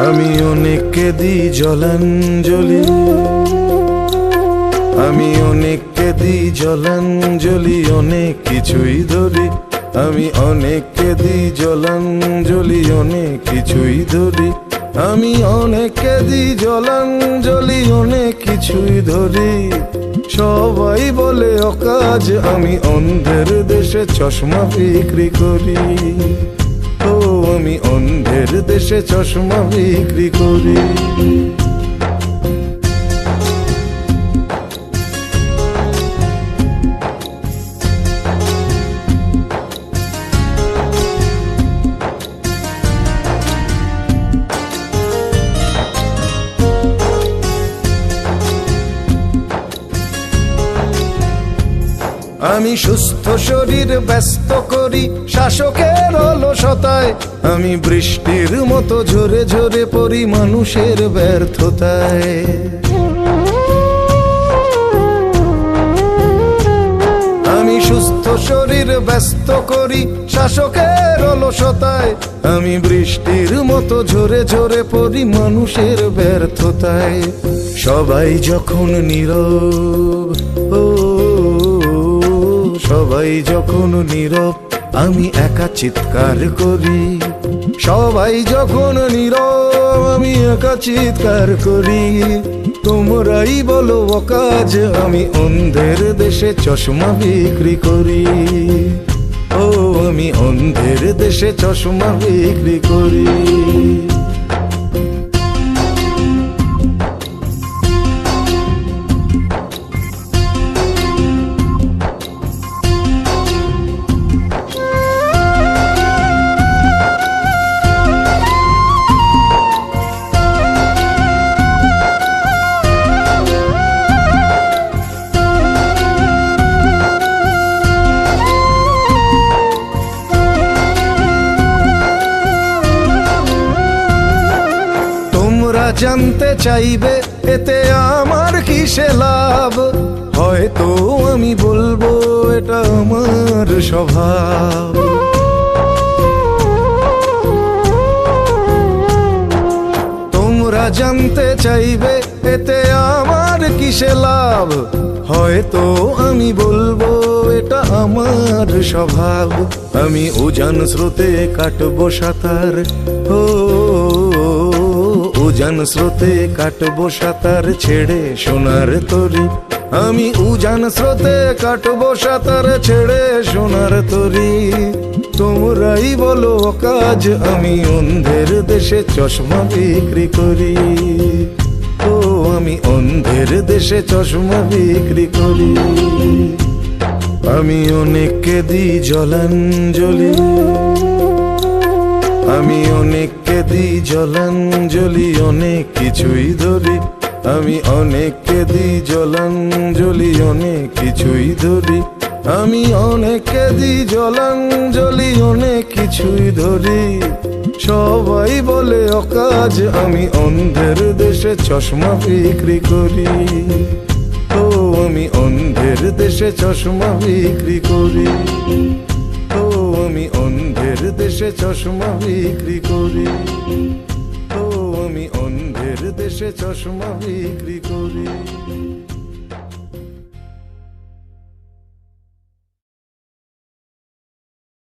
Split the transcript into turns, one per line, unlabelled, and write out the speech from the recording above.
আমি অনেককে দিই জলাঞ্জলি, আমি অনেককে দিই জলাঞ্জলি, অনেক কিছুই ধরি। আমি অনেককে দিই জলাঞ্জলি, অনেক কিছুই ধরি। আমি অনেককে দিই জলাঞ্জলি, অনেক কিছুই ধরি। সবাই বলে অকাজ, আমি অন্ধের দেশে চশমা বিক্রি করি। ও আমি অন্ধের দেশে চশমা বিক্রি করি। আমি সুস্থ শরীর ব্যস্ত করি শাসকের অলসতায়। আমি বৃষ্টির মতো ঝরে ঝরে পড়ি মানুষের ব্যর্থতায়। আমি সুস্থ শরীর ব্যস্ত করি শাসকের অলসতায়। আমি বৃষ্টির মতো ঝরে ঝরে পড়ি মানুষের ব্যর্থতায়। সবাই যখন নীরব, ও সবাই যখন নীরব, আমি একা চিৎকার করি। সবাই যখন নীরব, আমি একা চিৎকার করি। তোমরাই বলো অকাজ, আমি অন্ধের দেশে চশমা বিক্রি করি। ও আমি অন্ধের দেশে চশমা বিক্রি করি। জানতে চাইবে এতে আমার কিসে লাভ? হয়তো আমি বলবো এটা আমার স্বভাব। তোমরা জানতে চাইবে এতে আমার কিসে লাভ? হয়তো আমি বলবো এটা আমার স্বভাব। আমি উজান স্রোতে কাটবো সাঁতার, ও উজান স্রোতে কাটবো সাঁতার ছেড়ে সোনার তরি। আমি উজান স্রোতে কাটবো সাঁতার ছেড়ে সোনার তরি। তোমরাই বলো অকাজ, আমি অন্ধের দেশে চশমা বিক্রি করি। ও আমি অন্ধের দেশে চশমা বিক্রি করি। আমি অনেককে দিই জলাঞ্জলি, আমি অনেককে দিই জলাঞ্জলি, অনেক কিছুই ধরি। আমি অনেককে দিই জলাঞ্জলি, অনেক কিছুই ধরি। আমি অনেককে দিই জলাঞ্জলি, অনেক কিছুই ধরি। সবাই বলে অকাজ, আমি অন্ধের দেশে চশমা বিক্রি করি। ও আমি অন্ধের দেশে চশমা বিক্রি করি। ও আমি অন্ধের দেশে চশমা বিক্রি করি। ও আমি অন্ধের দেশে চশমা বিক্রি করি।